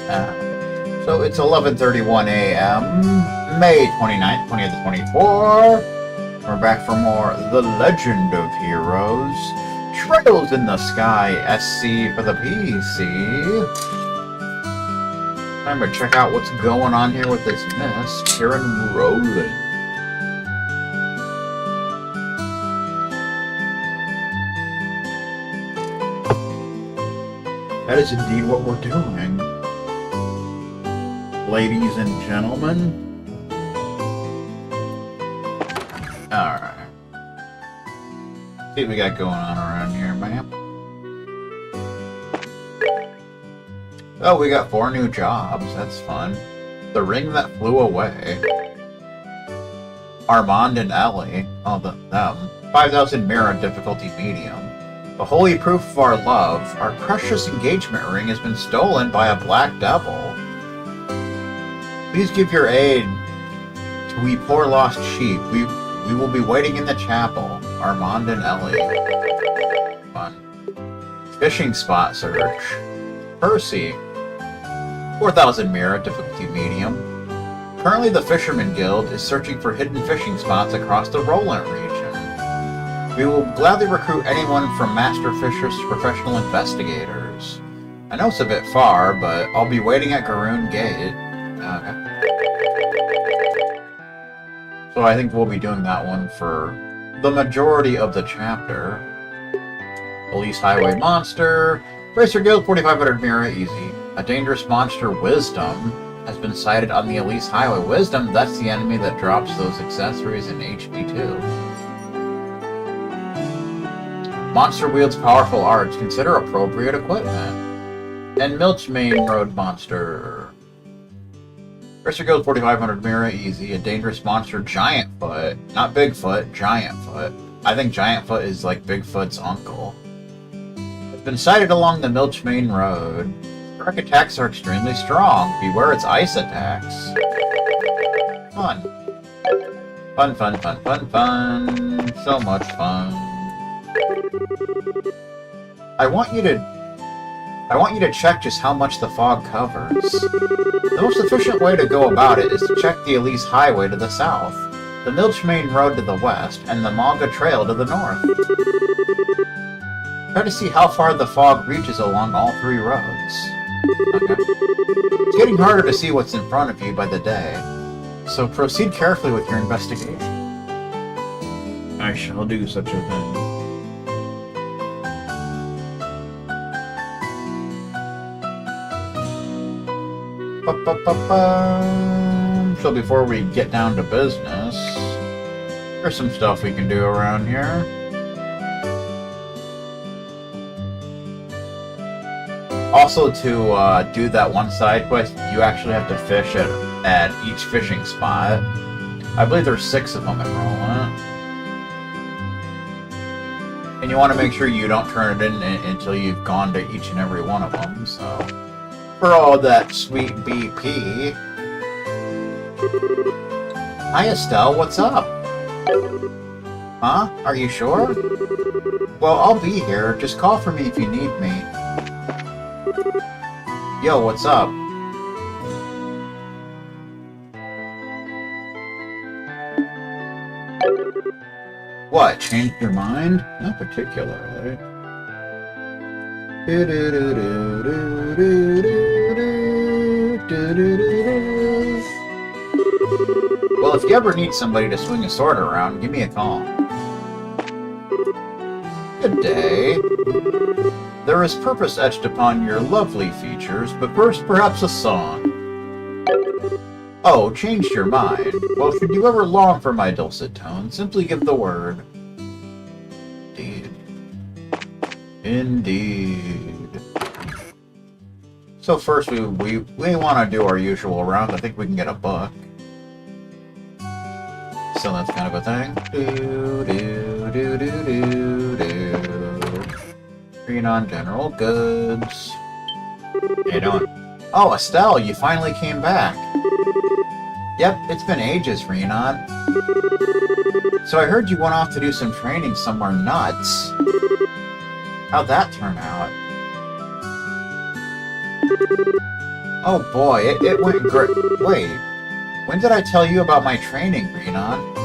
So it's 11:31 a.m., May 29th, 2024. We're back for more The Legend of Heroes. Trails in the Sky SC for the PC. Time to check out what's going on here with this mist here in Rolent. That is indeed what we're doing. Ladies and gentlemen. Alright. See what we got going on around here, ma'am. Oh, we got 4 new jobs. That's fun. The Ring That Flew Away. Armand and Ellie. Oh, them. 5,000 Mirror difficulty medium. The holy proof of our love. Our precious engagement ring has been stolen by a black devil. Please give your aid to we poor lost sheep. We will be waiting in the chapel. Armand and Ellie. Fun. Fishing spot search. Percy. 4,000 Mirror, difficulty medium. Currently the Fisherman Guild is searching for hidden fishing spots across the Rolent region. We will gladly recruit anyone from master fishers to professional investigators. I know it's a bit far, but I'll be waiting at Garoon Gate. Okay. So I think we'll be doing that one for the majority of the chapter. Police Highway Monster. Racer Guild 4,500 Mirror, easy. A dangerous monster, Wisdom, has been sighted on the Elise Highway. Wisdom, that's the enemy that drops those accessories in HP2. Monster wields powerful arts. Consider appropriate equipment. And Milch Main Road Monster. Racer Guild 4,500 Mirror, easy. A dangerous monster, Giant Foot. Not Bigfoot, Giant Foot. I think Giant Foot is like Bigfoot's uncle. It's been sighted along the Milch Main Road. Dark attacks are extremely strong. Beware its ice attacks. Fun. Fun, fun, fun, fun, fun. So much fun. I want you to check just how much the fog covers. The most efficient way to go about it is to check the Elise Highway to the south, the Milch Main Road to the west, and the Manga Trail to the north. Try to see how far the fog reaches along all 3 roads. Okay. It's getting harder to see what's in front of you by the day, so proceed carefully with your investigation. I shall do such a thing. So before we get down to business, there's some stuff we can do around here. Also, to do that one side quest, you actually have to fish at each fishing spot. I believe there's 6 of them at Rolent. And you want to make sure you don't turn it in until you've gone to each and every one of them, so... For all that sweet BP. Hi Estelle, what's up? Huh? Are you sure? Well, I'll be here. Just call for me if you need me. Yo, what's up? What, changed your mind? Not particularly. Well, if you ever need somebody to swing a sword around, give me a call. Good day. There is purpose etched upon your lovely features, but first perhaps a song. Oh, changed your mind. Well, should you ever long for my dulcet tones, simply give the word. Indeed. So first we want to do our usual round. I think we can get a book. So that's kind of a thing. Green on general goods. How you doing? Oh, Estelle, you finally came back. Yep, it's been ages, Renan. So I heard you went off to do some training somewhere nuts. How'd that turn out? Oh boy, it went great. Wait, when did I tell you about my training, Renan?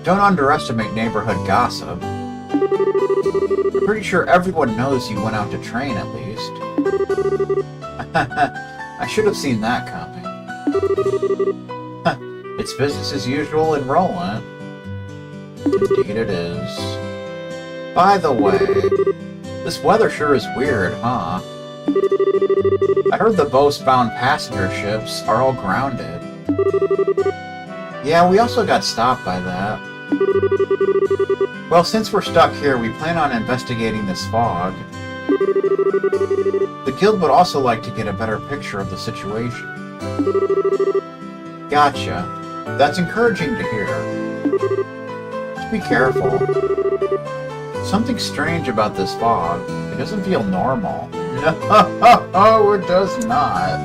Don't underestimate neighborhood gossip. I'm pretty sure everyone knows you went out to train, at least. I should have seen that coming. It's business as usual in Rolent. Indeed it is. By the way, this weather sure is weird, huh? I heard the boast-bound passenger ships are all grounded. Yeah, we also got stopped by that. Well, since we're stuck here, we plan on investigating this fog. The guild would also like to get a better picture of the situation. Gotcha. That's encouraging to hear. Just be careful. Something strange about this fog. It doesn't feel normal. No, it does not.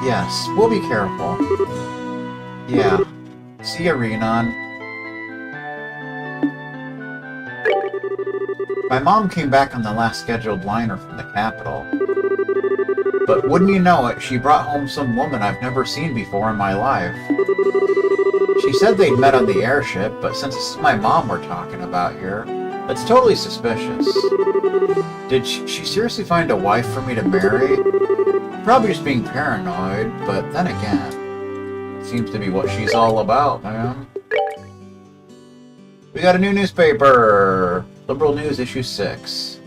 Yes, we'll be careful. Yeah. See ya, Renan. My mom came back on the last scheduled liner from the capital. But wouldn't you know it, she brought home some woman I've never seen before in my life. She said they'd met on the airship, but since this is my mom we're talking about here, that's totally suspicious. Did she seriously find a wife for me to marry? Probably just being paranoid, but then again, it seems to be what she's all about, man. We got a new newspaper! Liberal News Issue 6.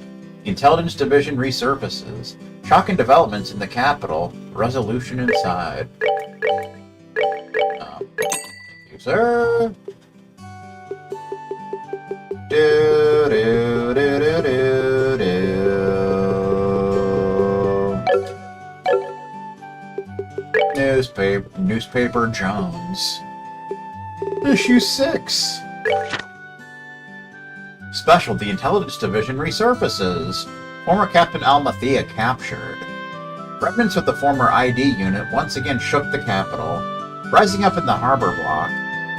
The Intelligence Division resurfaces. Shocking developments in the capital. Resolution inside. Thank you, sir. Do, do, do, do, do, do. Newspaper Jones. Issue 6. Special, the Intelligence Division resurfaces. Former Captain Almathea captured. Remnants of the former ID unit once again shook the capital. Rising up in the harbor block,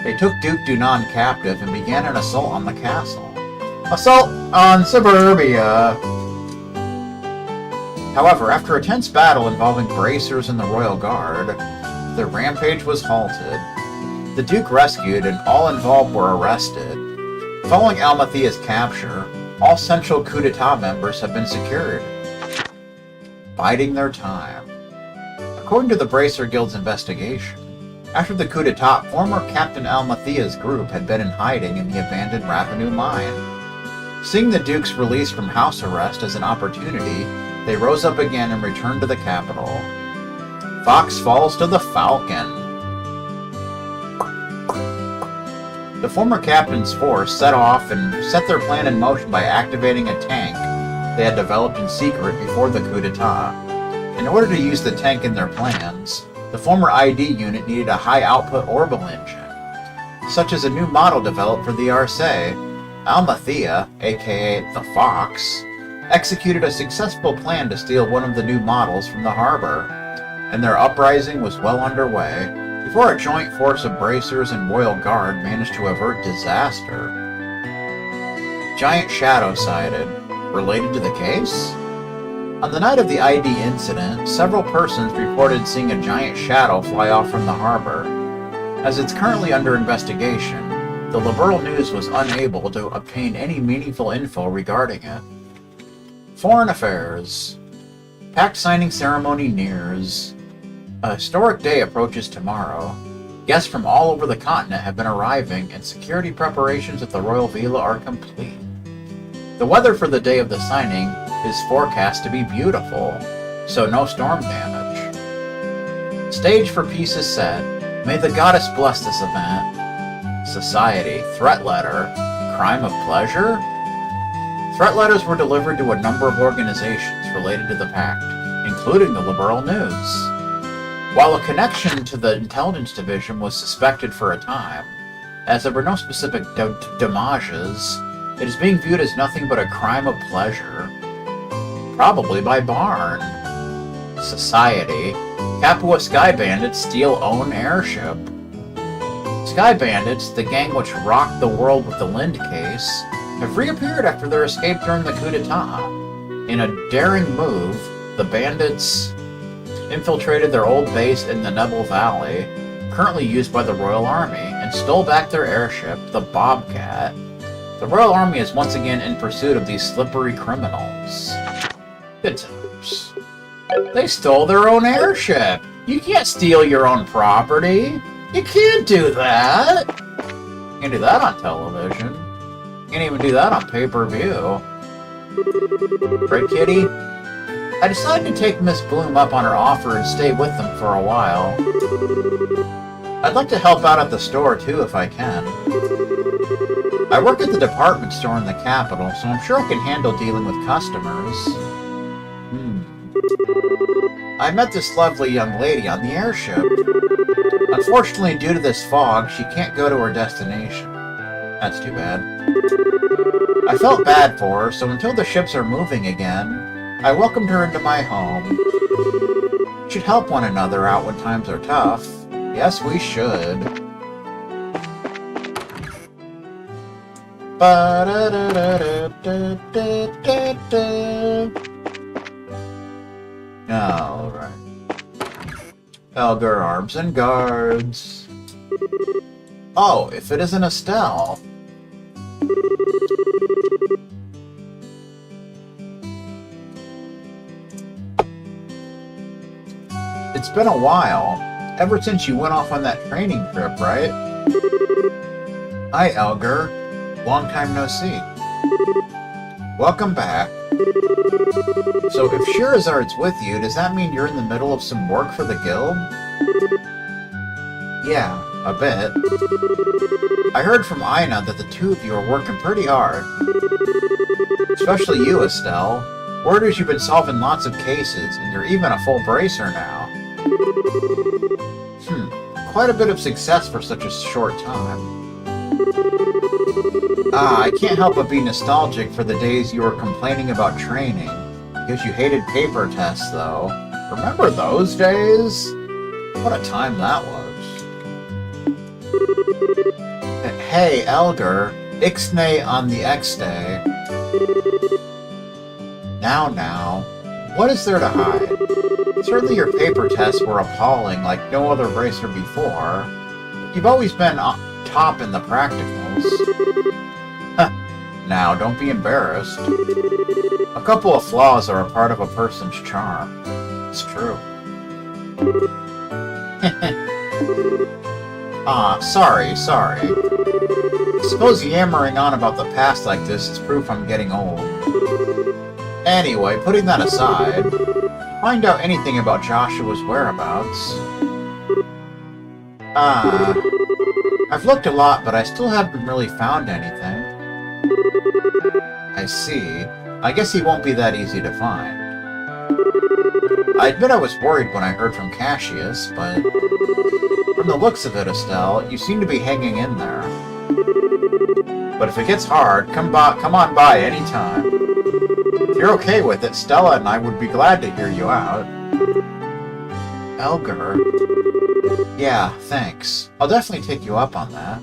they took Duke Dunan captive and began an assault on the castle. Assault on Suburbia! However, after a tense battle involving bracers and the Royal Guard, the rampage was halted. The Duke rescued and all involved were arrested. Following Almathea's capture, all central coup d'etat members have been secured. Biding their time. According to the Bracer Guild's investigation, after the coup d'etat, former Captain Almathea's group had been in hiding in the abandoned Ravenue mine. Seeing the Duke's release from house arrest as an opportunity, they rose up again and returned to the capital. Fox falls to the Falcon. The former captain's force set off and set their plan in motion by activating a tank they had developed in secret before the coup d'etat. In order to use the tank in their plans, the former ID unit needed a high-output orbital engine, such as a new model developed for the Arce. Almathea, aka the Fox, executed a successful plan to steal one of the new models from the harbor, and their uprising was well underway before a joint force of bracers and Royal Guard managed to avert disaster. Giant shadow sighted. Related to the case? On the night of the ID incident, several persons reported seeing a giant shadow fly off from the harbor. As it's currently under investigation, the Liberal News was unable to obtain any meaningful info regarding it. Foreign Affairs. Pact signing ceremony nears. A historic day approaches tomorrow. Guests from all over the continent have been arriving, and security preparations at the Royal Villa are complete. The weather for the day of the signing is forecast to be beautiful, so no storm damage. Stage for peace is set. May the goddess bless this event. Society. Threat letter. Crime of pleasure? Threat letters were delivered to a number of organizations related to the Pact, including the Liberal News. While a connection to the Intelligence Division was suspected for a time, as there were no specific damages, it is being viewed as nothing but a crime of pleasure. Probably by Barn. Society. Capua Sky Bandits steal own airship. Sky Bandits, the gang which rocked the world with the Lind case, have reappeared after their escape during the coup d'etat. In a daring move, the bandits infiltrated their old base in the Nebel Valley, currently used by the Royal Army, and stole back their airship, the Bobcat. The Royal Army is once again in pursuit of these slippery criminals. Good times. They stole their own airship! You can't steal your own property! You can't do that! You can't do that on television. You can't even do that on pay-per-view. Right, kitty? I decided to take Miss Bloom up on her offer and stay with them for a while. I'd like to help out at the store, too, if I can. I work at the department store in the capital, so I'm sure I can handle dealing with customers. I met this lovely young lady on the airship. Unfortunately, due to this fog, she can't go to her destination. That's too bad. I felt bad for her, so until the ships are moving again, I welcomed her into my home. We should help one another out when times are tough. Yes, we should. Alright. Elgar Arms and Guards. Oh, if it isn't Estelle. It's been a while. Ever since you went off on that training trip, right? Hi, Elgar. Long time no see. Welcome back. So if Shirazard's with you, does that mean you're in the middle of some work for the guild? Yeah, a bit. I heard from Aina that the two of you are working pretty hard. Especially you, Estelle. Word is you've been solving lots of cases, and you're even a full bracer now. Quite a bit of success for such a short time. I can't help but be nostalgic for the days you were complaining about training, because you hated paper tests, though. Remember those days? What a time that was. Hey, Elgar, Ixnay on the X-Day. Now, what is there to hide? Certainly your paper tests were appalling like no other racer before. You've always been top in the practicals. Now, don't be embarrassed. A couple of flaws are a part of a person's charm. It's true. Sorry. I suppose yammering on about the past like this is proof I'm getting old. Anyway, putting that aside, find out anything about Joshua's whereabouts. I've looked a lot, but I still haven't really found anything. I see. I guess he won't be that easy to find. I admit I was worried when I heard from Cassius, but from the looks of it, Estelle, you seem to be hanging in there. But if it gets hard, come on by anytime. If you're okay with it, Stella and I would be glad to hear you out. Elgar? Yeah, thanks. I'll definitely take you up on that.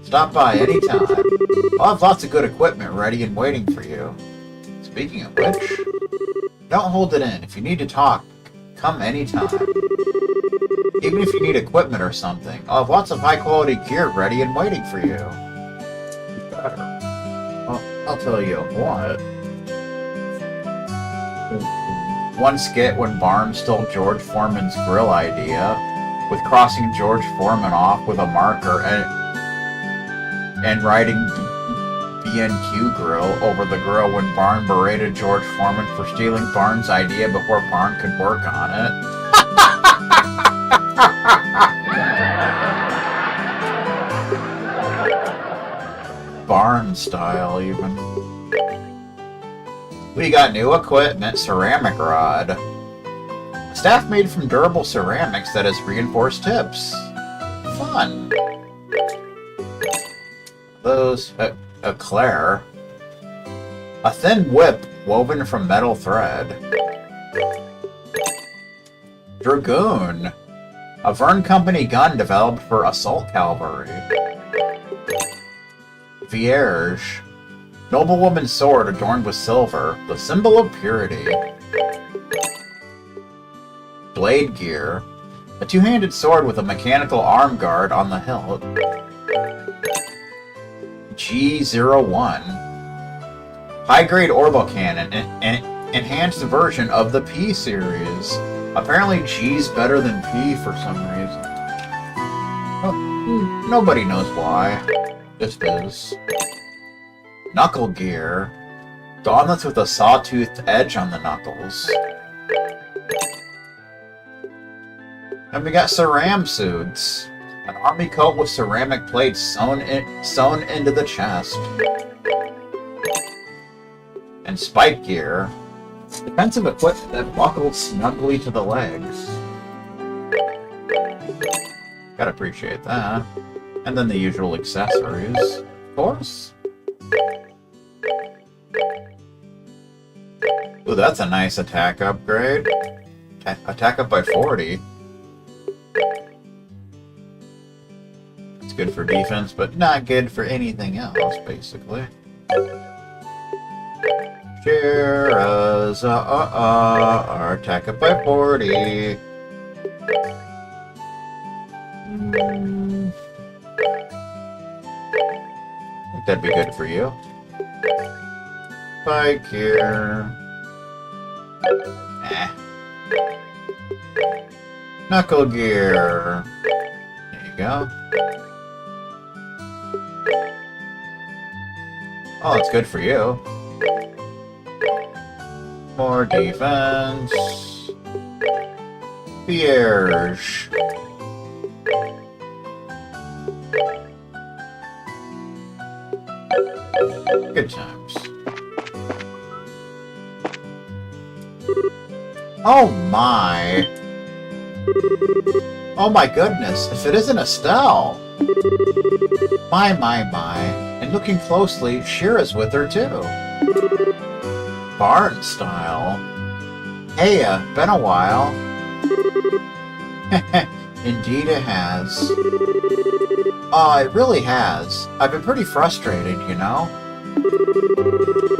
Stop by anytime. I'll have lots of good equipment ready and waiting for you. Speaking of which, don't hold it in. If you need to talk, come anytime. Even if you need equipment or something, I'll have lots of high-quality gear ready and waiting for you. Better. Well, I'll tell you what. One skit when Barnes stole George Foreman's grill idea, with crossing George Foreman off with a marker and writing BNQ grill over the grill when Barn berated George Foreman for stealing Barnes' idea before Barn could work on it. Barn style, even. We got new equipment, ceramic rod. Staff made from durable ceramics that has reinforced tips. Fun. Those, eclair. A thin whip woven from metal thread. Dragoon. A Vern Company gun developed for assault cavalry. Vierge. Noblewoman's sword adorned with silver, the symbol of purity. Blade gear. A two-handed sword with a mechanical arm guard on the hilt. G01. High-grade orbital cannon, an enhanced version of the P series. Apparently G's better than P for some reason. Oh, nobody knows why. Just is. Knuckle gear. Gauntlets with a sawtoothed edge on the knuckles. And we got ceram suits. An army coat with ceramic plates sewn into the chest. And spike gear. Defensive equipment that buckles snugly to the legs. Gotta appreciate that. And then the usual accessories, of course. Ooh, that's a nice attack upgrade. Attack up by 40. It's good for defense, but not good for anything else, basically. Shira's are attack up by 40. I think that'd be good for you. Spike here. Knuckle gear. There you go. Oh, that's good for you. More defense. Pierge. Good times. Oh my. Oh my goodness, if it isn't Estelle. My. And looking closely, Shira's with her too. Barn style. Hey, been a while. Indeed it has. It really has. I've been pretty frustrated, you know?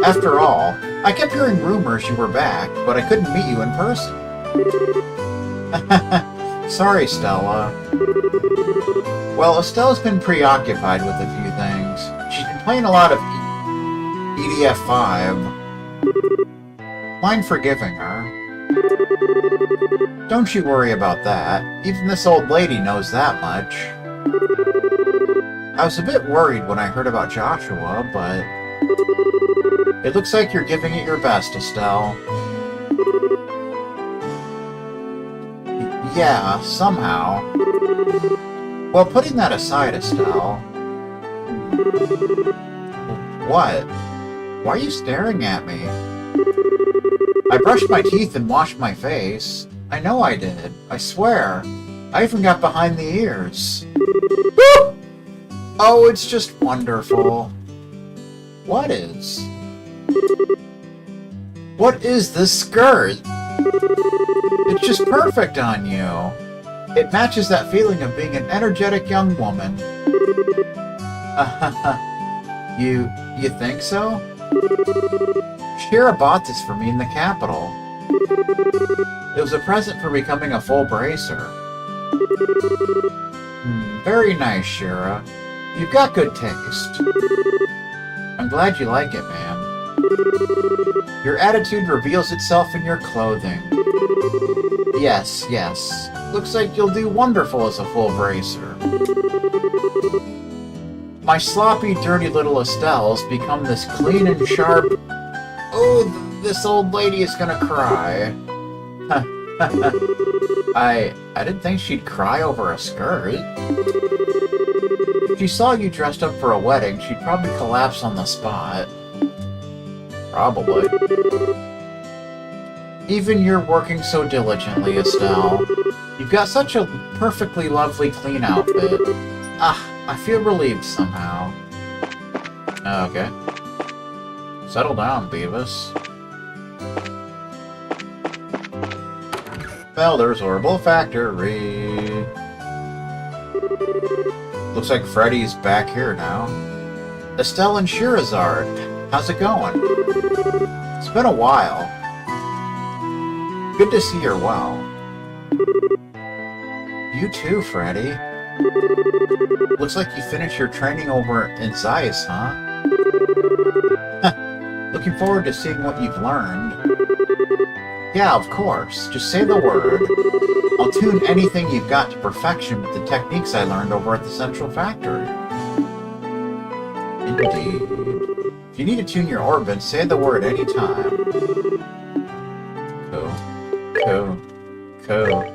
After all, I kept hearing rumors you were back, but I couldn't meet you in person. Sorry, Stella. Well, Estelle's been preoccupied with a few things. She's been playing a lot of EDF5. Mind forgiving her. Don't you worry about that. Even this old lady knows that much. I was a bit worried when I heard about Joshua, but it looks like you're giving it your best, Estelle. Yeah, somehow. Well, putting that aside, Estelle... What? Why are you staring at me? I brushed my teeth and washed my face. I know I did. I swear. I even got behind the ears. Woo! Oh, it's just wonderful. What is? What is this skirt? It's just perfect on you. It matches that feeling of being an energetic young woman. You think so? Shira bought this for me in the capital. It was a present for becoming a full bracer. Very nice, Shira. You've got good taste. I'm glad you like it, ma'am. Your attitude reveals itself in your clothing. Yes. Looks like you'll do wonderful as a full bracer. My sloppy, dirty little Estelle's become this clean and sharp... Oh, this old lady is gonna cry. I didn't think she'd cry over a skirt. If she saw you dressed up for a wedding, she'd probably collapse on the spot. Probably. Even you're working so diligently, Estelle. You've got such a perfectly lovely clean outfit. I feel relieved somehow. Okay. Settle down, Beavis. Well, there's Horrible Factory. Looks like Freddy's back here now. Estelle and Shirazard. How's it going? It's been a while. Good to see you're well. You too, Freddy. Looks like you finished your training over in Zeiss, huh? Looking forward to seeing what you've learned. Yeah, of course. Just say the word. I'll tune anything you've got to perfection with the techniques I learned over at the Central Factory. Indeed. If you need to tune your orbit, say the word anytime. Go. Chloe.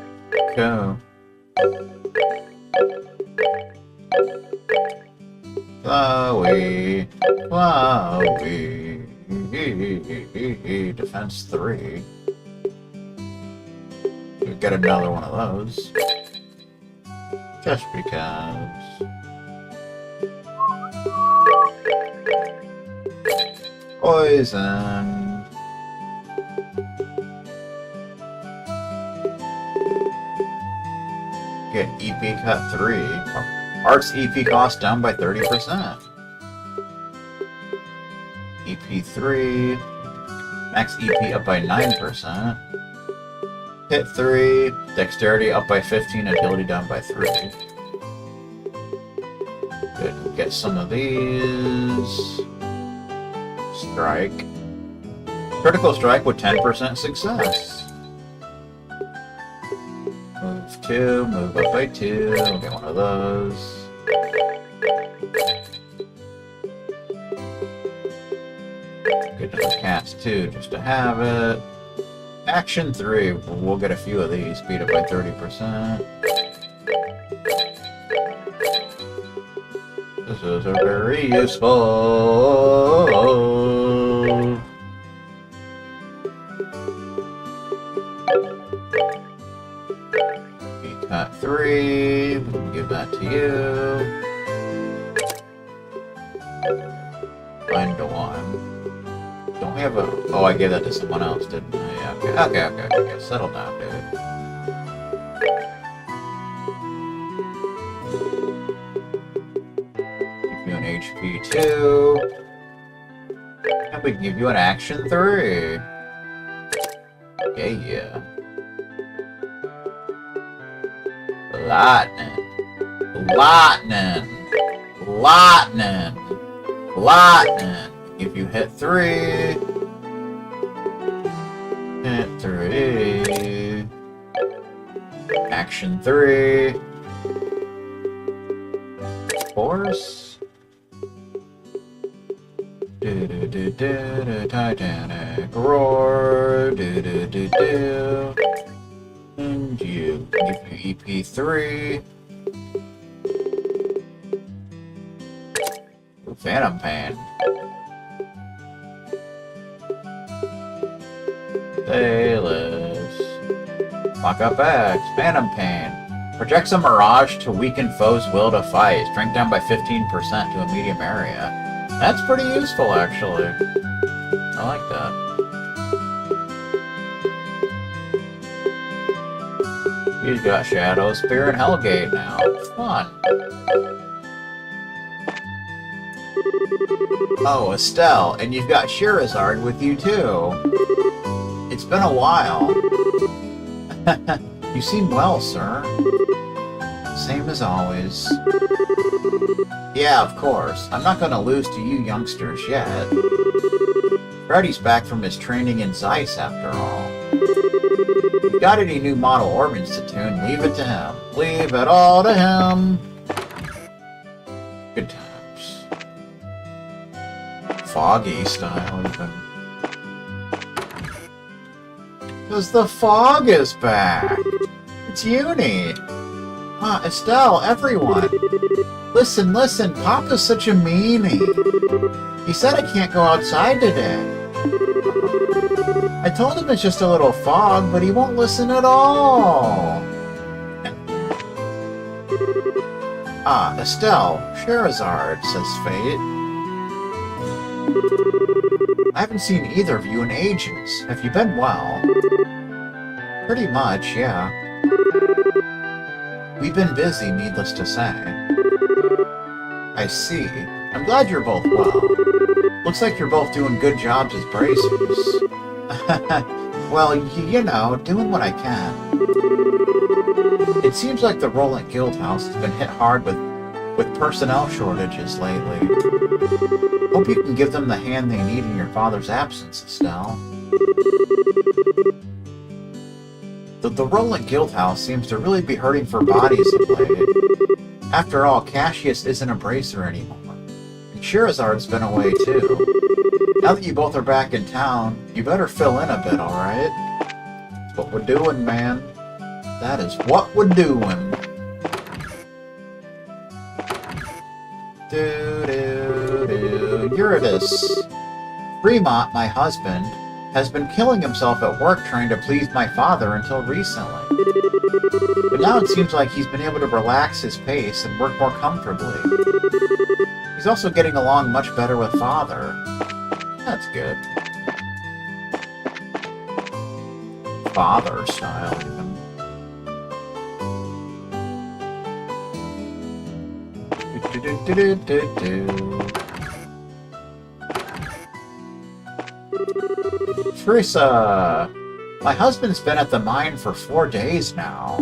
Defense 3. We've got another one of those. Just because. Poison. Get EP cut 3. Art's EP cost down by 30%. EP 3. Max EP up by 9%. Hit 3. Dexterity up by 15. Agility down by 3. Good. Get some of these. Strike. Critical strike with 10% success. Move 2. Move up by 2. We'll get one of those. Get another cast 2 just to have it. Action 3. We'll get a few of these. Beat it by 30%. This is a very useful. Cut 3. We'll give that to you. Find the 1. Don't we have a... Oh, I gave that to someone else, didn't I? Yeah, okay. Settle down, dude. Give you an HP 2. And we can give you an action 3. Yeah. Lightning. If you hit 3. Hit 3. Action 3. Force. Titanic roar. And you give you EP3. Phantom Pain. Dayless. Lock up X. Phantom Pain. Projects a mirage to weaken foes' will to fight. Strength down by 15% to a medium area. That's pretty useful, actually. I like that. He's got Shadow, Spear, and Hellgate now. Fun. Oh, Estelle, and you've got Shirazard with you too. It's been a while. You seem well, sir. Same as always. Yeah, of course. I'm not gonna lose to you youngsters yet. Freddy's back from his training in Zeiss, after all. If you got any new model organs to tune, leave it to him. Leave it all to him. Good times. Foggy style, even. Because the fog is back. It's Uni. Estelle, everyone. Listen, Papa's such a meanie. He said I can't go outside today. I told him it's just a little fog, but he won't listen at all. Estelle, Shirazard, says Fate. I haven't seen either of you in ages. Have you been well? Pretty much, yeah. We've been busy, needless to say. I see. I'm glad you're both well. Looks like you're both doing good jobs as bracers. Well, you know, doing what I can. It seems like the Rolent Guildhouse has been hit hard with personnel shortages lately. Hope you can give them the hand they need in your father's absence, Estelle. The Rolent Guildhouse seems to really be hurting for bodies of late. After all, Cassius isn't a bracer anymore. And Sherazard's been away too. Now that you both are back in town, you better fill in a bit, alright? That's what we're doing, man. That is what we're doing. Eurydice. Fremont, my husband, has been killing himself at work trying to please my father until recently. But now it seems like he's been able to relax his pace and work more comfortably. He's also getting along much better with father. That's good. Father style, even. Teresa, my husband's been at the mine for 4 days now.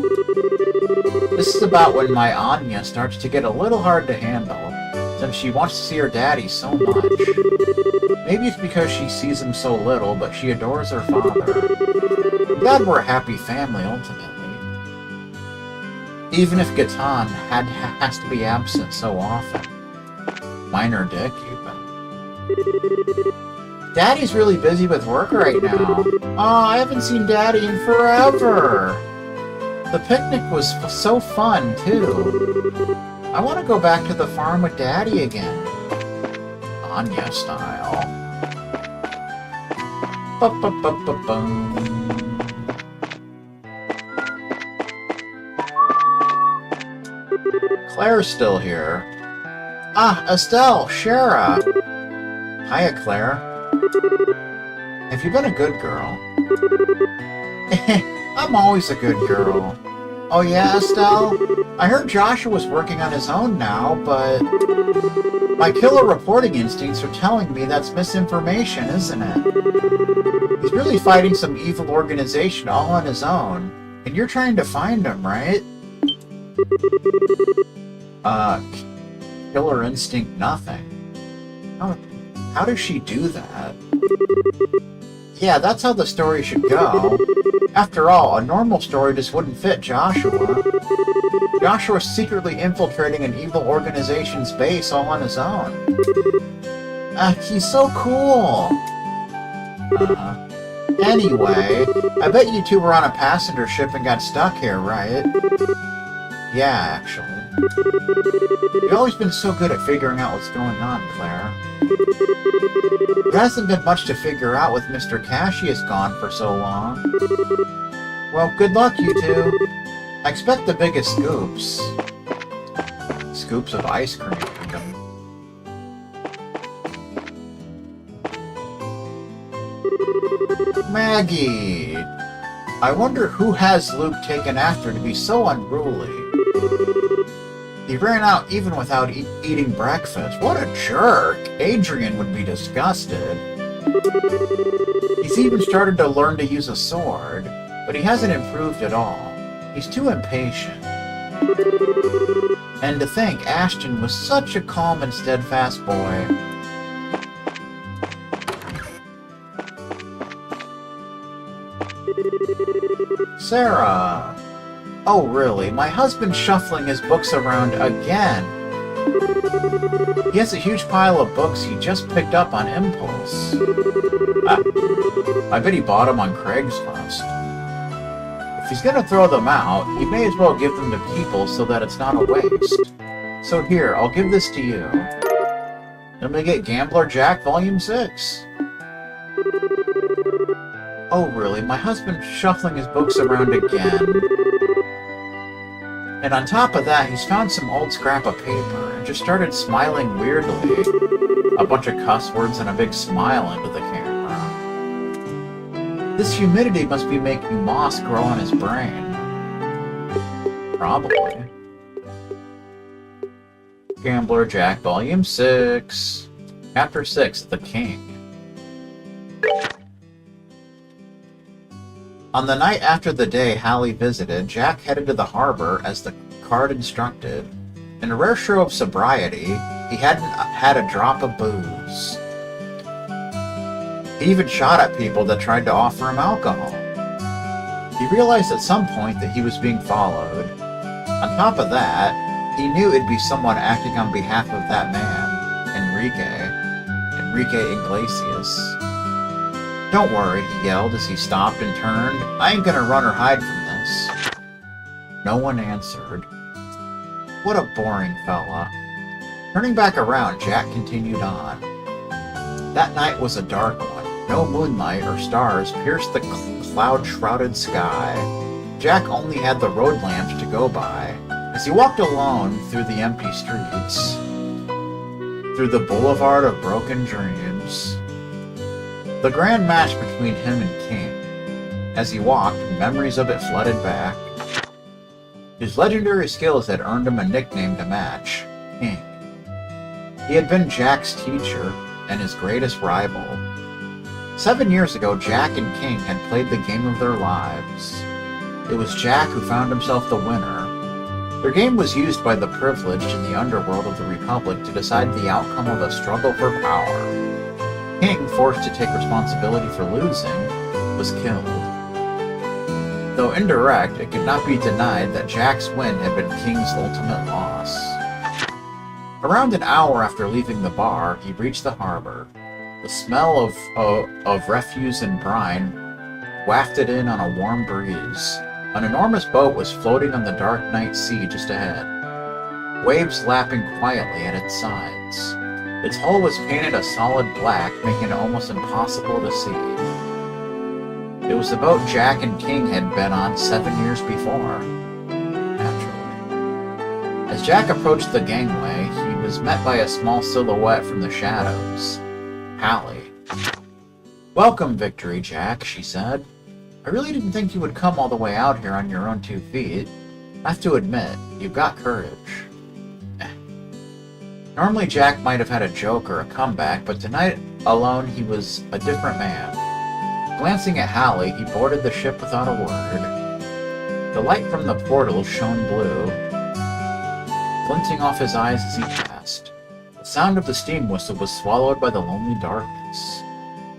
This is about when my Anya starts to get a little hard to handle, since she wants to see her daddy so much. Maybe it's because she sees him so little, but she adores her father. I'm glad we're a happy family, ultimately. Even if Gatan has to be absent so often. Minor dick, even. Daddy's really busy with work right now. Oh, I haven't seen Daddy in forever. The picnic was so fun, too. I want to go back to the farm with Daddy again. Anya style. Ba-ba-ba-ba-bum. Claire's still here. Ah, Estelle, Shara. Hiya, Claire. Have you been a good girl? I'm always a good girl. Oh yeah, Estelle? I heard Joshua was working on his own now, but... my killer reporting instincts are telling me that's misinformation, isn't it? He's really fighting some evil organization all on his own, and you're trying to find him, right? Killer instinct nothing. How does she do that? Yeah, that's how the story should go. After all, a normal story just wouldn't fit Joshua. Joshua's secretly infiltrating an evil organization's base all on his own. He's so cool! Anyway, I bet you two were on a passenger ship and got stuck here, right? Yeah, actually. You've always been so good at figuring out what's going on, Claire. There hasn't been much to figure out with Mr. Cassius gone for so long. Well, good luck, you two. I expect the biggest scoops. Scoops of ice cream. Maggie! I wonder who has Luke taken after to be so unruly. He ran out even without eating breakfast. What a jerk! Adrian would be disgusted. He's even started to learn to use a sword, but he hasn't improved at all. He's too impatient. And to think Ashton was such a calm and steadfast boy. Sarah! Oh, really? My husband's shuffling his books around again. He has a huge pile of books he just picked up on impulse. I bet he bought them on Craigslist. If he's gonna throw them out, he may as well give them to people so that it's not a waste. So here, I'll give this to you. Let me get Gambler Jack Volume 6. Oh, really? My husband's shuffling his books around again. And on top of that, he's found some old scrap of paper and just started smiling weirdly. A bunch of cuss words and a big smile into the camera. This humidity must be making moss grow on his brain. Probably. Gambler Jack Volume 6. Chapter 6, The King. On the night after the day Hallie visited, Jack headed to the harbor as the card instructed. In a rare show of sobriety, he hadn't had a drop of booze. He even shot at people that tried to offer him alcohol. He realized at some point that he was being followed. On top of that, he knew it'd be someone acting on behalf of that man, Enrique Iglesias. "Don't worry," he yelled as he stopped and turned. "I ain't gonna run or hide from this." No one answered. What a boring fella. Turning back around, Jack continued on. That night was a dark one. No moonlight or stars pierced the cloud-shrouded sky. Jack only had the road lamps to go by. As he walked alone through the empty streets, through the boulevard of broken dreams, the grand match between him and King. As he walked, memories of it flooded back. His legendary skills had earned him a nickname to match, King. He had been Jack's teacher and his greatest rival. 7 years ago, Jack and King had played the game of their lives. It was Jack who found himself the winner. Their game was used by the privileged in the underworld of the Republic to decide the outcome of a struggle for power. King, forced to take responsibility for losing, was killed. Though indirect, it could not be denied that Jack's win had been King's ultimate loss. Around an hour after leaving the bar, he reached the harbor. The smell of refuse and brine wafted in on a warm breeze. An enormous boat was floating on the dark night sea just ahead, waves lapping quietly at its sides. Its hull was painted a solid black, making it almost impossible to see. It was the boat Jack and King had been on 7 years before. Naturally. As Jack approached the gangway, he was met by a small silhouette from the shadows. Hallie. "Welcome, Victory, Jack," she said. "I really didn't think you would come all the way out here on your own 2 feet. I have to admit, you've got courage." Normally Jack might have had a joke or a comeback, but tonight alone he was a different man. Glancing at Hallie, he boarded the ship without a word. The light from the portal shone blue, glinting off his eyes as he passed. The sound of the steam whistle was swallowed by the lonely darkness.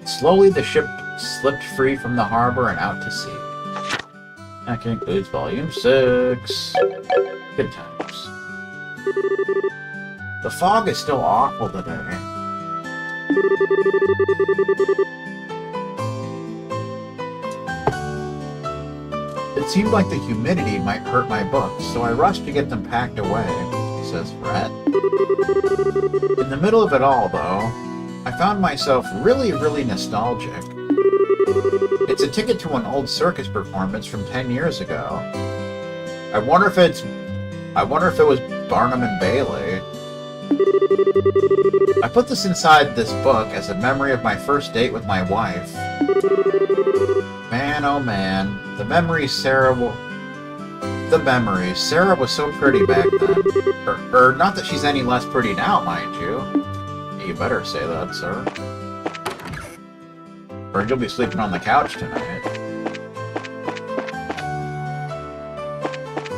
Slowly the ship slipped free from the harbor and out to sea. That concludes Volume 6. Good times. The fog is still awful today. It seemed like the humidity might hurt my books, so I rushed to get them packed away, says Brett. In the middle of it all, though, I found myself really nostalgic. It's a ticket to an old circus performance from 10 years ago. I wonder if it was Barnum and Bailey. I put this inside this book as a memory of my first date with my wife. Man, oh man, the memories. Sarah was so pretty back then. Or not that she's any less pretty now, mind you. You better say that, sir. Or you'll be sleeping on the couch tonight.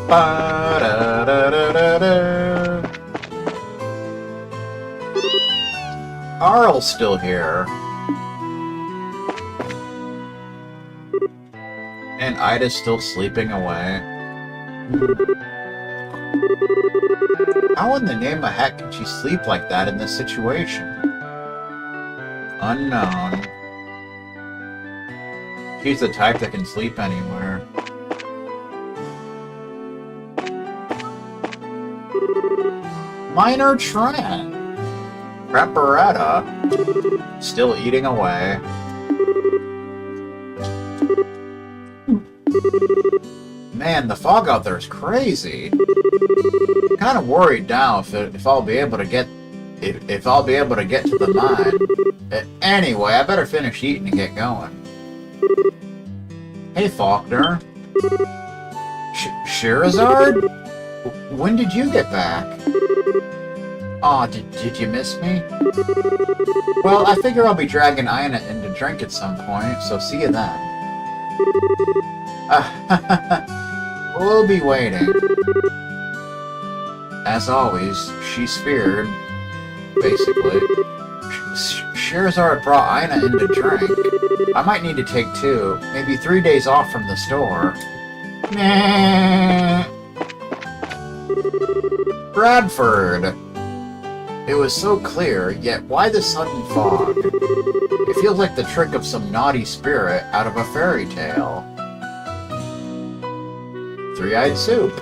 Ba-da-da-da-da-da. Arl's still here. And Ida's still sleeping away. How in the name of heck can she sleep like that in this situation? Unknown. She's the type that can sleep anywhere. Minor Trent. Preparetta. Still eating away. Man, the fog out there is crazy. I'm kind of worried now if I'll be able to get to the mine. Anyway, I better finish eating and get going. Hey, Faulkner. Sherazard? When did you get back? Aw, did you miss me? Well, I figure I'll be dragging Ina in to drink at some point, so see you then. We'll be waiting. As always, she's feared, basically. Scheherazade brought Ina in to drink. I might need to take 2, maybe 3 days off from the store. Bradford! It was so clear, yet why the sudden fog? It feels like the trick of some naughty spirit out of a fairy tale. Three-eyed soup.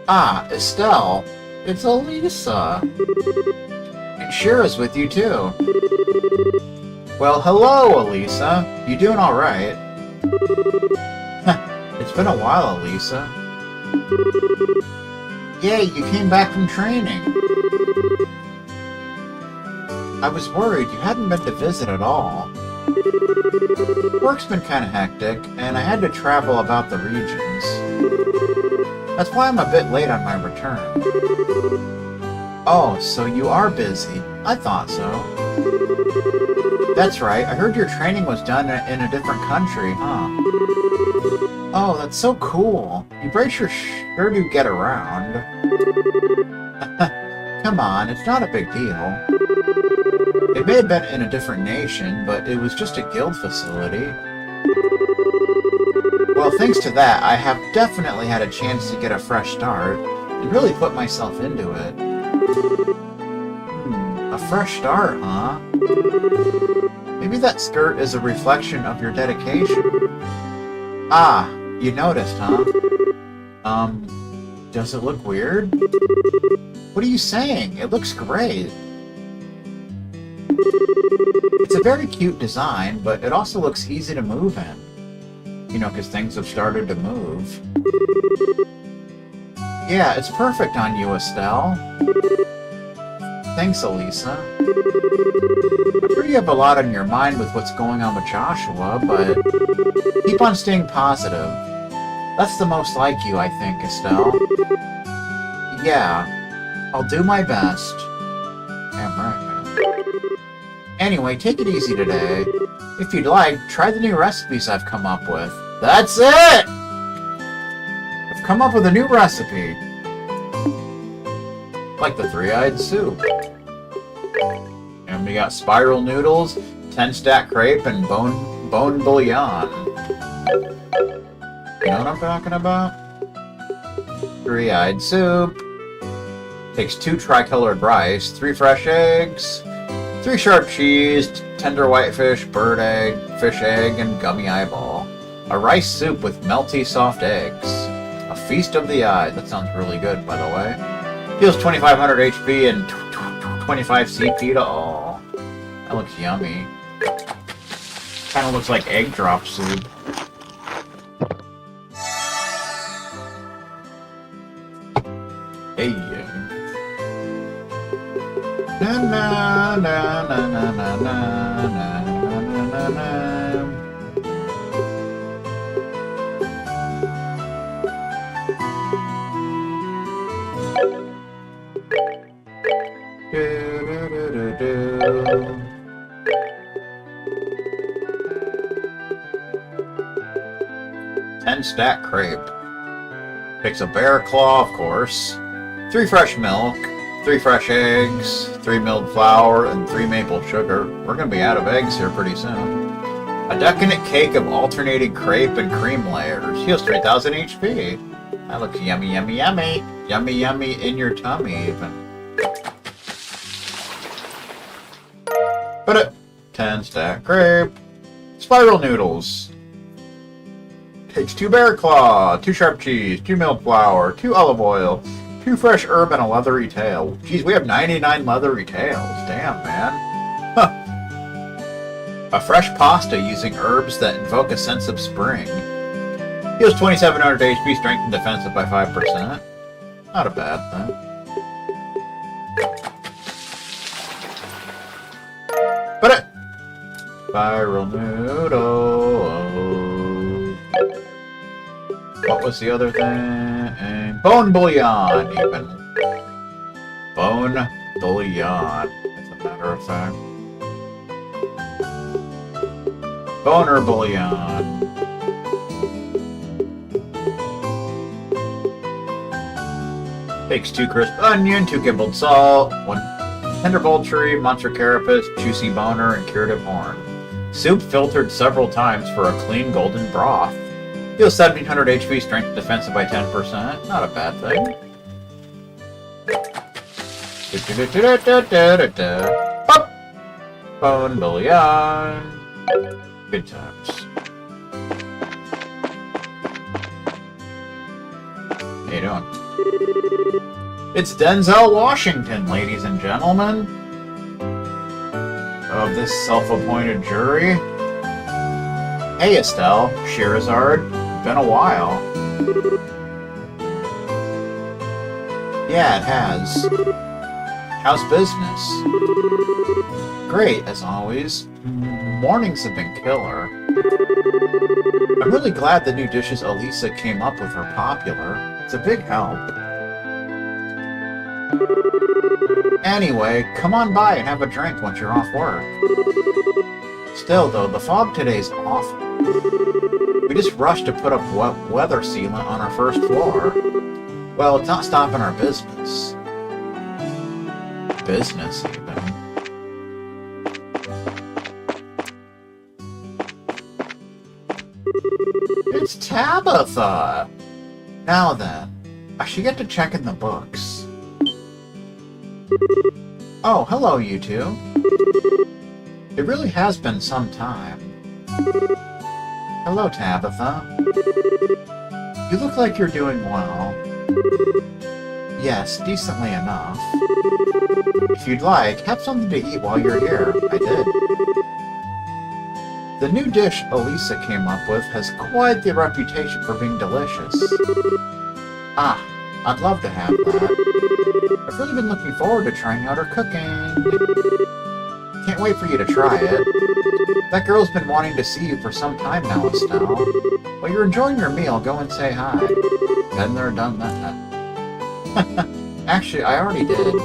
Ah, Estelle. It's Elisa. And Shira's with you too. Well, hello, Elisa. You doing alright? It's been a while, Elisa. Yeah, you came back from training. I was worried you hadn't been to visit at all. Work's been kind of hectic, and I had to travel about the regions. That's why I'm a bit late on my return. Oh, so you are busy. I thought so. That's right, I heard your training was done in a different country, huh? Oh, that's so cool. You sure do get around. Come on, it's not a big deal. It may have been in a different nation, but it was just a guild facility. Well, thanks to that, I have definitely had a chance to get a fresh start and really put myself into it. A fresh start, huh? Maybe that skirt is a reflection of your dedication. Ah, you noticed, huh? Does it look weird? What are you saying? It looks great. It's a very cute design, but it also looks easy to move in. You know, because things have started to move. Yeah, it's perfect on you, Estelle. Thanks, Elisa. I'm sure you have a lot on your mind with what's going on with Joshua, but keep on staying positive. That's the most like you, I think, Estelle. Yeah, I'll do my best. Damn right, man. Anyway, take it easy today. If you'd like, try the new recipes I've come up with. That's it! I've come up with a new recipe. Like the three-eyed soup. And we got spiral noodles, 10-stack crepe, and bone bouillon. You know what I'm talking about? Three-eyed soup. Takes 2 tricolored rice, 3 fresh eggs, 3 sharp cheese, tender whitefish, bird egg, fish egg, and gummy eyeball. A rice soup with melty soft eggs. A feast of the eye. That sounds really good, by the way. Heals 2500 HP and 25 CP to all. That looks yummy. Kind of looks like egg drop soup. Hey. Na na na na na na na na na na. Do, do, do, do, do. 10-stack crepe. Takes a bear claw, of course. 3 fresh milk. 3 fresh eggs, 3 milled flour, and 3 maple sugar. We're gonna be out of eggs here pretty soon. A decadent cake of alternating crepe and cream layers. Heals 3000 HP. That looks yummy, yummy, yummy. Yummy, yummy in your tummy, even. Put it. 10-stack crepe. Spiral noodles. Takes 2 bear claw, 2 sharp cheese, 2 milled flour, 2 olive oil, 2 fresh herb, and a leathery tail. Geez, we have 99 leathery tails. Damn, man. Huh. A fresh pasta using herbs that invoke a sense of spring. Heals 2700 HP, strength and defensive by 5%. Not a bad thing. Put it! Spiral noodle. What was the other thing? Bone bouillon, even. Bone bouillon, as a matter of fact. Boner bouillon. Takes 2 crisp onion, 2 gibbled salt, 1 tender poultry, monster carapace, juicy boner, and curative horn. Soup filtered several times for a clean golden broth. Heals 1700 HP, strength and defensive by 10%. Not a bad thing. Pop! Bone bouillon. Good times. How you doing? It's Denzel Washington, ladies and gentlemen, of this self-appointed jury. Hey, Estelle, Sherazard, been a while. Yeah, it has. How's business? Great, as always. Mornings have been killer. I'm really glad the new dishes Elisa came up with are popular. It's a big help. Anyway, come on by and have a drink once you're off work. Still, though, the fog today's awful. We just rushed to put up weather sealant on our first floor. Well, it's not stopping our business. Business, even. It's Tabitha! Now then, I should get to checking the books. Oh, hello, you two. It really has been some time. Hello, Tabitha. You look like you're doing well. Yes, decently enough. If you'd like, have something to eat while you're here. I did. The new dish Elisa came up with has quite the reputation for being delicious. Ah, I'd love to have that. I've really been looking forward to trying out her cooking. Can't wait for you to try it. That girl's been wanting to see you for some time now, Estelle. While you're enjoying your meal, go and say hi. Been there, done that. Actually, I already did.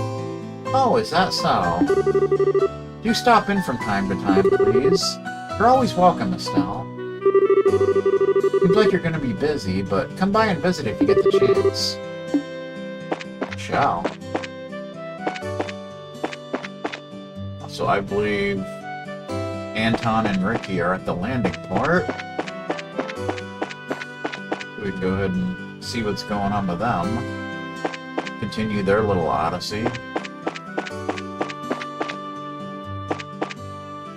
Oh, is that so? Do stop in from time to time, please. You're always welcome, Estelle. Seems like you're going to be busy, but come by and visit if you get the chance. Ciao. So I believe Anton and Ricky are at the landing port. We can go ahead and see what's going on with them. Continue their little odyssey.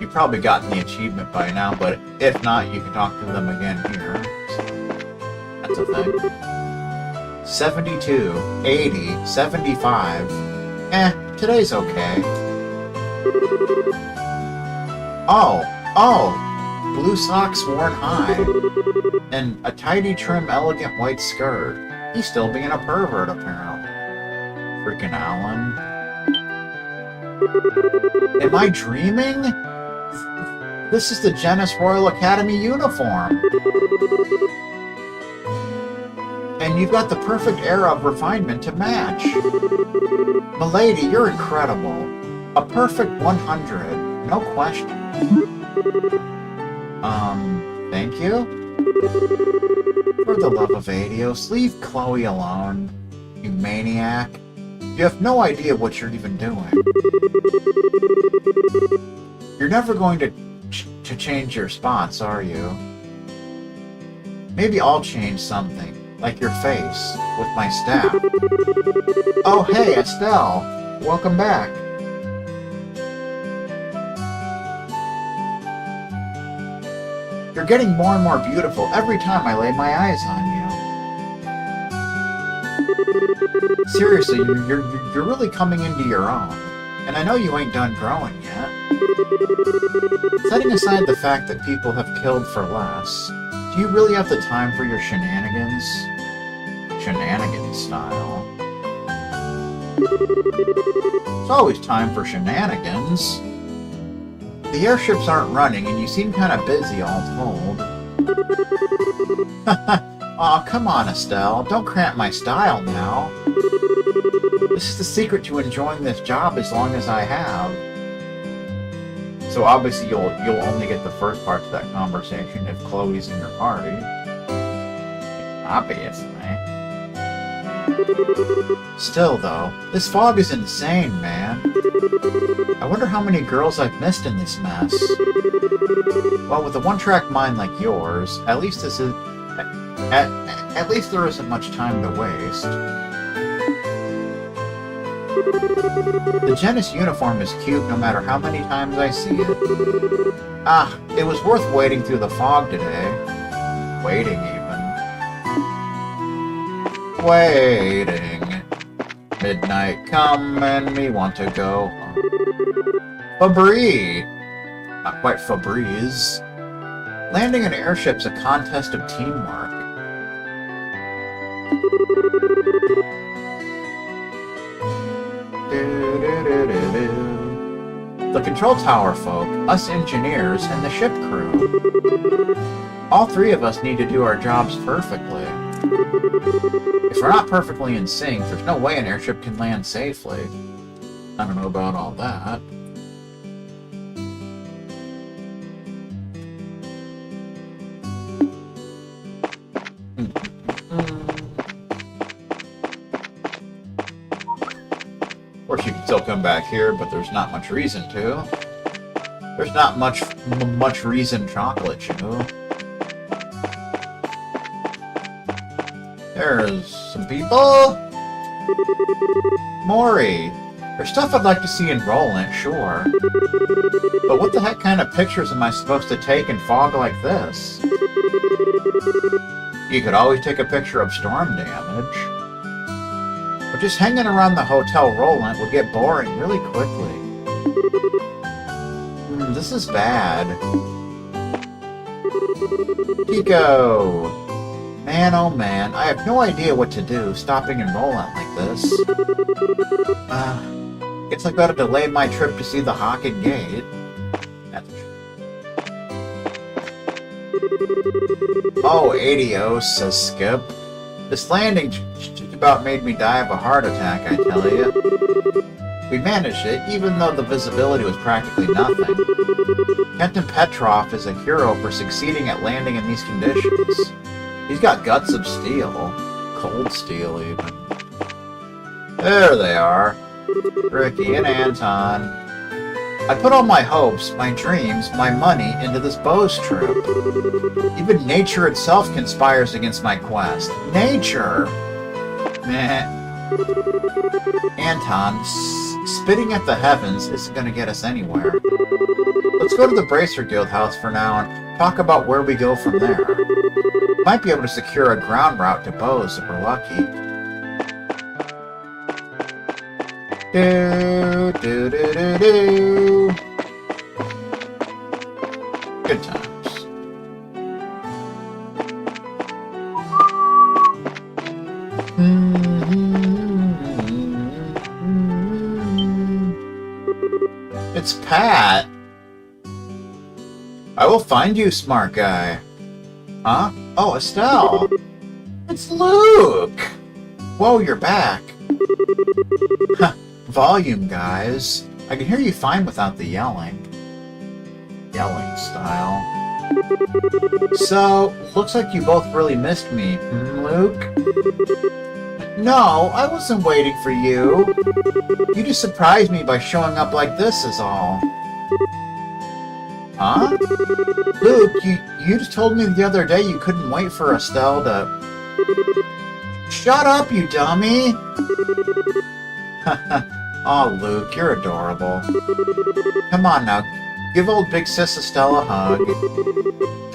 You've probably gotten the achievement by now, but if not, you can talk to them again here. So that's a thing. 72, 80, 75. Today's okay. Oh, blue socks worn high, and a tidy, trim, elegant white skirt. He's still being a pervert, apparently. Freaking Alan. Am I dreaming? This is the Genis Royal Academy uniform. And you've got the perfect era of refinement to match. Milady, you're incredible. A perfect 100. No question. Thank you? For the love of Adios, leave Chloe alone. You maniac. You have no idea what you're even doing. You're never going to change your spots, are you? Maybe I'll change something, like your face, with my staff. Oh, hey, Estelle. Welcome back. You're getting more and more beautiful every time I lay my eyes on you. Seriously, you're really coming into your own. And I know you ain't done growing yet. Setting aside the fact that people have killed for less, do you really have the time for your shenanigans? Shenanigans style. It's always time for shenanigans. The airships aren't running, and you seem kind of busy, all told. Aw, come on, Estelle. Don't cramp my style now. This is the secret to enjoying this job as long as I have. So obviously you'll only get the first part to that conversation if Chloe's in your party. Obviously. Still, though, this fog is insane, man. I wonder how many girls I've missed in this mess. Well, with a one-track mind like yours, at least this is... At least there isn't much time to waste. The Genis uniform is cute no matter how many times I see it. Ah, it was worth waiting through the fog today. Waiting, even. Waiting. Midnight come and me want to go home. Fabri! Not quite Febreze. Landing an airship's a contest of teamwork. The control tower folk, us engineers, and the ship crew. All three of us need to do our jobs perfectly. If we're not perfectly in sync, there's no way an airship can land safely. I don't know about all that. Of course, you can still come back here, but there's not much reason to. There's not much reason chocolate chew. There's some people. Maury. There's stuff I'd like to see in Rolent, sure. But what the heck kind of pictures am I supposed to take in fog like this? You could always take a picture of storm damage. But just hanging around the Hotel Rolent would get boring really quickly. This is bad. Pico! Man, oh man, I have no idea what to do stopping in Rolent like this. Guess I've got to delay my trip to see the Hawken Gate. Oh, adios, says Skip. This landing just about made me die of a heart attack, I tell you. We managed it, even though the visibility was practically nothing. Captain Petrov is a hero for succeeding at landing in these conditions. He's got guts of steel. Cold steel, even. There they are. Ricky and Anton. I put all my hopes, my dreams, my money into this Bose trip. Even nature itself conspires against my quest. Nature! Meh. Anton, spitting at the heavens isn't going to get us anywhere. Let's go to the Bracer Guild house for now and talk about where we go from there. Might be able to secure a ground route to Bose if we're lucky. Do, do, do, do, do. Good times. It's Pat. I will find you, smart guy. Huh? Oh, Estelle. It's Luke. Whoa, you're back. Volume, guys. I can hear you fine without the yelling. Yelling style. So, looks like you both really missed me, Luke? No, I wasn't waiting for you. You just surprised me by showing up like this is all. Huh? Luke, you just told me the other day you couldn't wait for Estelle to... Shut up, you dummy! Aw, Luke, you're adorable. Come on now, give old Big Sis Estelle a hug.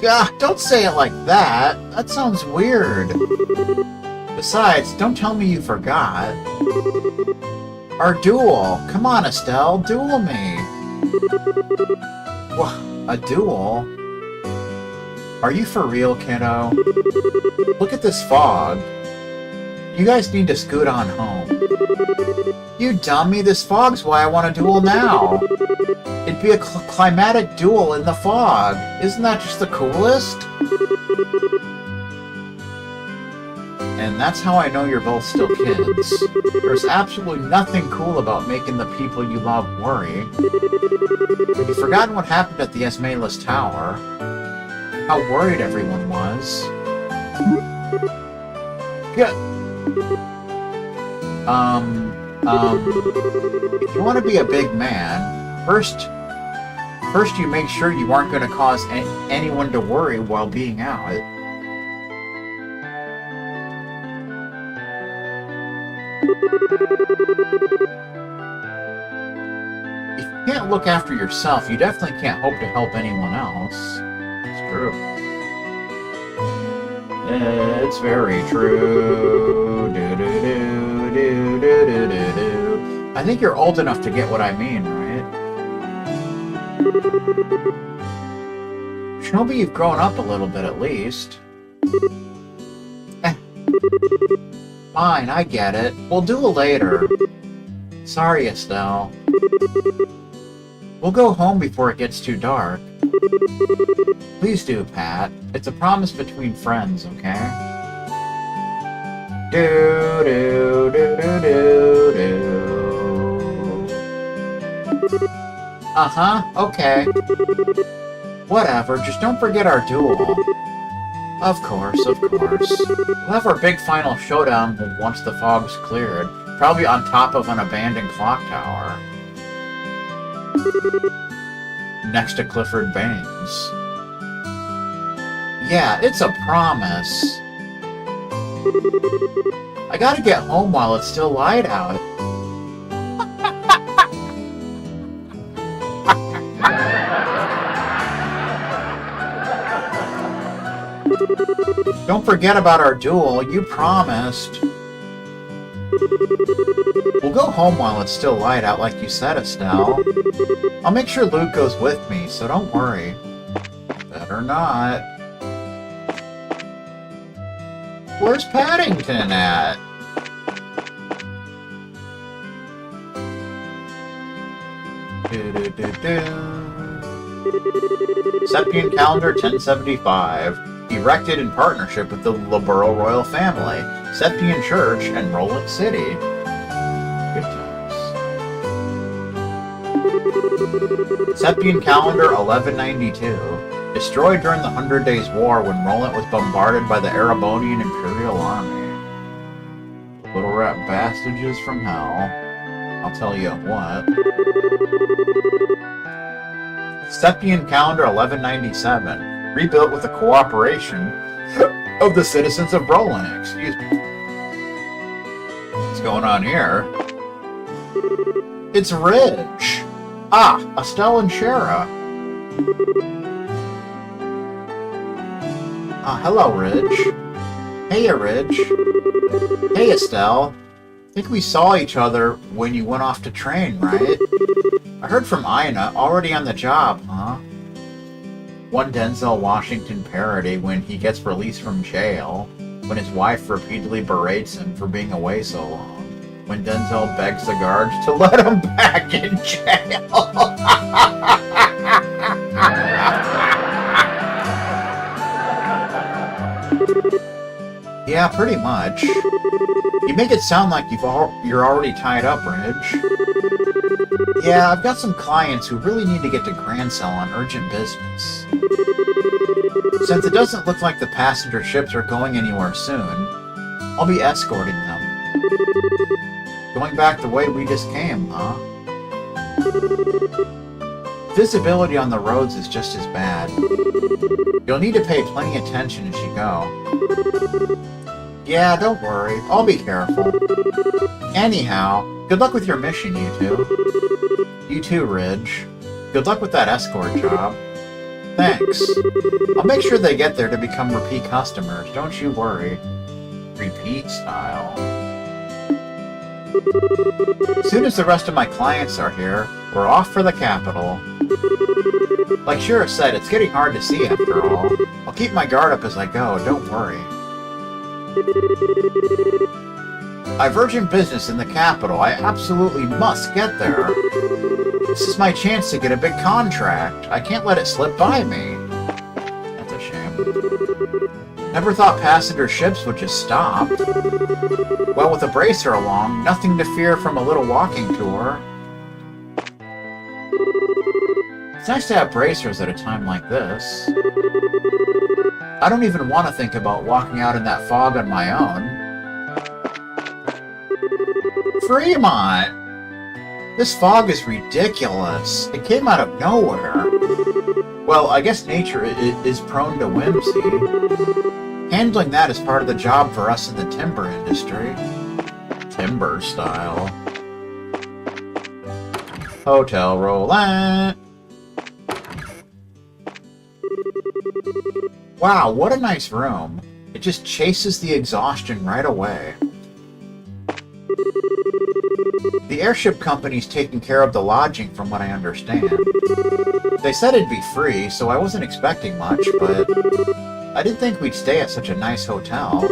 Gah, don't say it like that. That sounds weird. Besides, don't tell me you forgot. Our duel. Come on, Estelle, duel me. Wha- a duel? Are you for real, kiddo? Look at this fog. You guys need to scoot on home. You dummy, this fog's why I want a duel now. It'd be a climatic duel in the fog. Isn't that just the coolest? And that's how I know you're both still kids. There's absolutely nothing cool about making the people you love worry. Have you forgotten what happened at the Esmelus Tower? How worried everyone was. Good. If you want to be a big man, first you make sure you aren't going to cause anyone to worry while being out. If you can't look after yourself, you definitely can't hope to help anyone else. It's true. It's very true. Do-do-do-do-do-do-do-do. I think you're old enough to get what I mean, right? Shinobi, you've grown up a little bit at least. Fine, I get it. We'll do it later. Sorry, Estelle. We'll go home before it gets too dark. Please do, Pat. It's a promise between friends, okay? Uh-huh, okay. Whatever, just don't forget our duel. Of course, of course. We'll have our big final showdown once the fog's cleared, probably on top of an abandoned clock tower. Next to Clifford Baines. Yeah, it's a promise. I gotta get home while it's still light out. Don't forget about our duel, you promised. We'll go home while it's still light out like you said, Estelle. I'll make sure Luke goes with me, so don't worry. Better not. Where's Paddington at? Septian Calendar 1075. Erected in partnership with the Laburo royal family, Septian Church, and Rolent City. Good times. Septian Calendar 1192. Destroyed during the 100 Days War when Rolent was bombarded by the Erebonian Imperial Army. Little rat bastages from hell. I'll tell you what. Septian Calendar 1197. Rebuilt with the cooperation of the citizens of Rolent. Excuse me. What's going on here? It's Ridge. Ah, Estelle and Shara. Hello, Ridge. Hey, Ridge. Hey, Estelle. I think we saw each other when you went off to train, right? I heard from Ina, already on the job, huh? One Denzel Washington parody when he gets released from jail, when his wife repeatedly berates him for being away so long, when Denzel begs the guards to let him back in jail. Yeah, pretty much. You make it sound like you're already tied up, Ridge. Yeah, I've got some clients who really need to get to Grand Cell on urgent business. Since it doesn't look like the passenger ships are going anywhere soon, I'll be escorting them. Going back the way we just came, huh? Visibility on the roads is just as bad. You'll need to pay plenty attention as you go. Yeah, don't worry. I'll be careful. Anyhow, good luck with your mission, you two. You too, Ridge. Good luck with that escort job. Thanks. I'll make sure they get there to become repeat customers, don't you worry. Repeat style. As soon as the rest of my clients are here, we're off for the capital. Like Shira said, it's getting hard to see after all. I'll keep my guard up as I go, don't worry. I've urgent business in the capital. I absolutely must get there. This is my chance to get a big contract. I can't let it slip by me. That's a shame. Never thought passenger ships would just stop. Well, with a bracer along, nothing to fear from a little walking tour. It's nice to have bracers at a time like this. I don't even want to think about walking out in that fog on my own. Fremont! This fog is ridiculous. It came out of nowhere. Well, I guess nature is prone to whimsy. Handling that is part of the job for us in the timber industry. Timber style. Hotel Rolent. Wow, what a nice room. It just chases the exhaustion right away. The airship company's taking care of the lodging from what I understand. They said it'd be free, so I wasn't expecting much, but I didn't think we'd stay at such a nice hotel.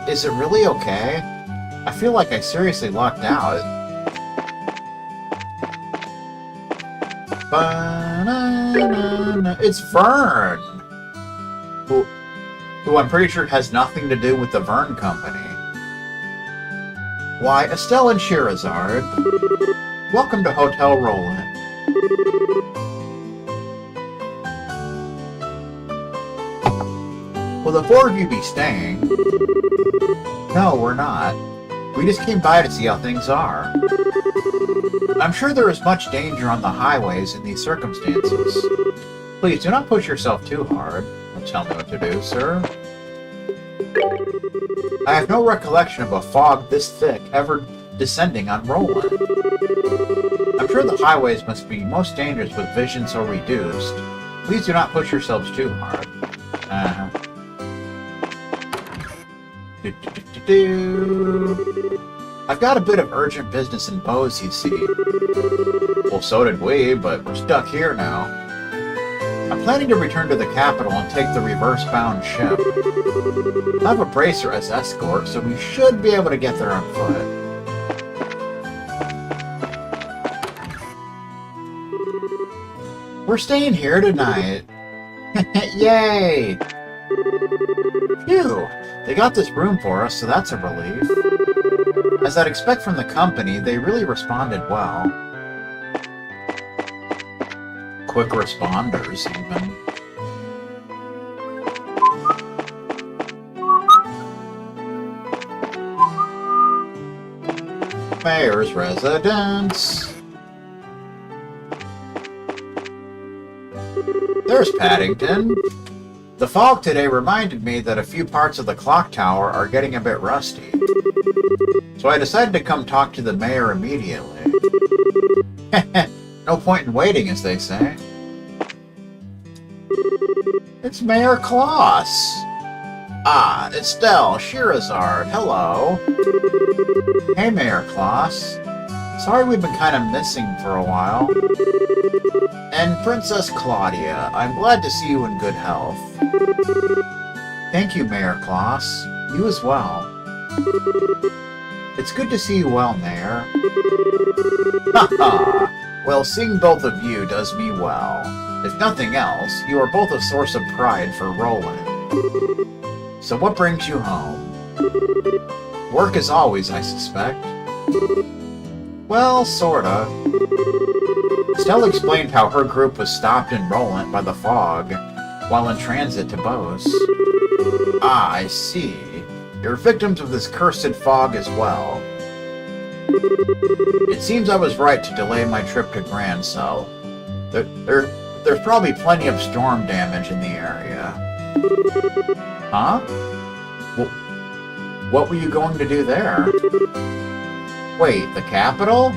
Is it really okay? I feel like I seriously lucked out. It's Vern! Who I'm pretty sure has nothing to do with the Vern Company. Why, Estelle and Shirazard. Welcome to Hotel Rolent. Will the four of you be staying? No, we're not. We just came by to see how things are. I'm sure there is much danger on the highways in these circumstances. Please do not push yourself too hard. Don't tell me what to do, sir. I have no recollection of a fog this thick ever descending on Rolent. I'm sure the highways must be most dangerous with vision so reduced. Please do not push yourselves too hard. I've got a bit of urgent business in Bose, you see. Well, so did we, but we're stuck here now. I'm planning to return to the capital and take the reverse-bound ship. I have a bracer as escort, so we should be able to get there on foot. We're staying here tonight. Yay! Phew! They got this room for us, so that's a relief. As I'd expect from the company, they really responded well. Quick responders, even. Mayor's residence. There's Paddington. The fog today reminded me that a few parts of the clock tower are getting a bit rusty. So I decided to come talk to the mayor immediately. No point in waiting, as they say. It's Mayor Klaus. Ah, Estelle, Shirazard, hello. Hey, Mayor Klaus. Sorry we've been kind of missing for a while. And Princess Claudia, I'm glad to see you in good health. Thank you, Mayor Klaus. You as well. It's good to see you well, Mayor. Haha! Well, seeing both of you does me well. If nothing else, you are both a source of pride for Rolent. So what brings you home? Work as always, I suspect. Well, sorta. Estelle explained how her group was stopped in Rolent by the fog while in transit to Bose. Ah, I see. You're victims of this cursed fog as well. It seems I was right to delay my trip to Grand Cell. There's probably plenty of storm damage in the area. Huh? What were you going to do there? Wait, the capital?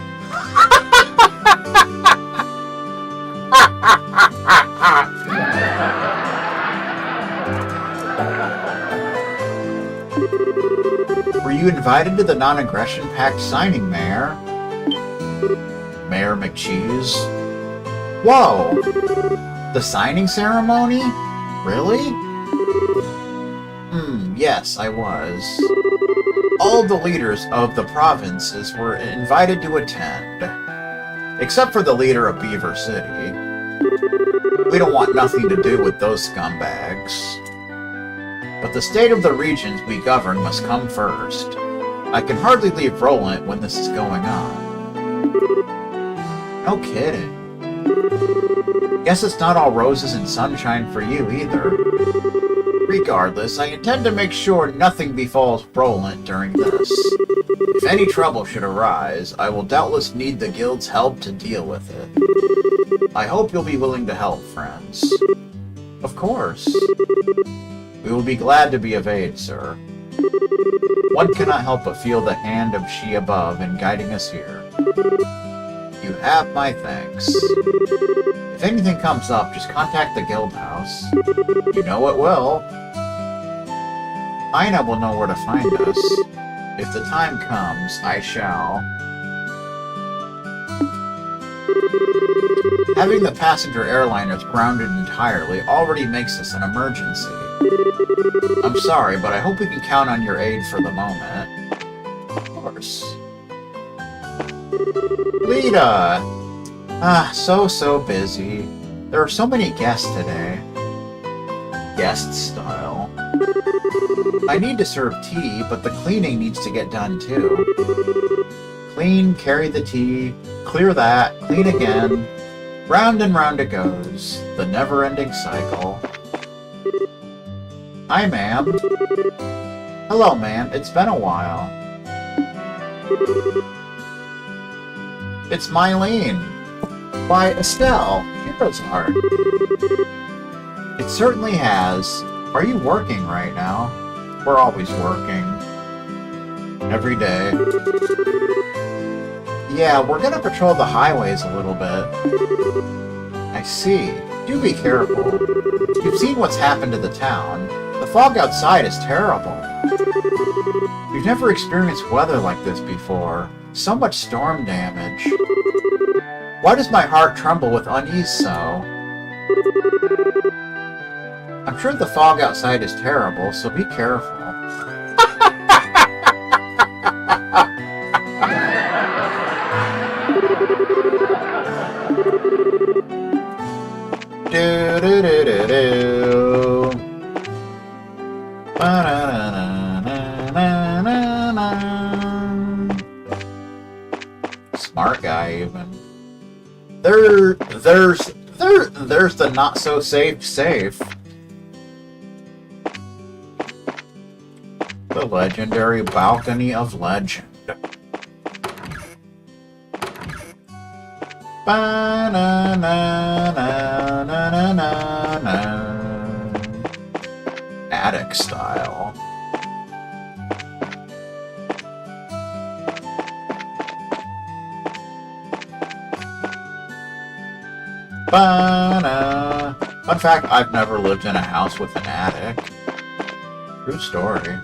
Were you invited to the non-aggression pact signing, Mayor? Mayor McCheese? Whoa! The signing ceremony? Really? Yes, I was. All the leaders of the provinces were invited to attend, except for the leader of Beaver City. We don't want nothing to do with those scumbags. But the state of the regions we govern must come first. I can hardly leave Rolent when this is going on. No kidding. Guess it's not all roses and sunshine for you either. Regardless, I intend to make sure nothing befalls Rolent during this. If any trouble should arise, I will doubtless need the guild's help to deal with it. I hope you'll be willing to help, friends. Of course. We will be glad to be of aid, sir. One cannot help but feel the hand of She above in guiding us here. You have my thanks. If anything comes up, just contact the guild house. You know it will. Aina will know where to find us. If the time comes, I shall. Having the passenger airliners grounded entirely already makes this an emergency. I'm sorry, but I hope we can count on your aid for the moment. Of course. Lita! So busy. There are so many guests today. Guest style. I need to serve tea, but the cleaning needs to get done too. Clean, carry the tea, clear that, clean again. Round and round it goes. The never-ending cycle. Hi, ma'am. Hello, ma'am. It's been a while. It's Mylene. By Estelle. Hero's Art. It certainly has. Are you working right now? We're always working. Every day. Yeah, we're gonna patrol the highways a little bit. I see. Do be careful. You've seen what's happened to the town. The fog outside is terrible. We've never experienced weather like this before. So much storm damage. Why does my heart tremble with unease so? I'm sure the fog outside is terrible, so be careful. Do-do-do-do-do. Smart guy, even. There's the not so safe. The legendary balcony of legend. Attic style. Fun fact, I've never lived in a house with an attic. True story.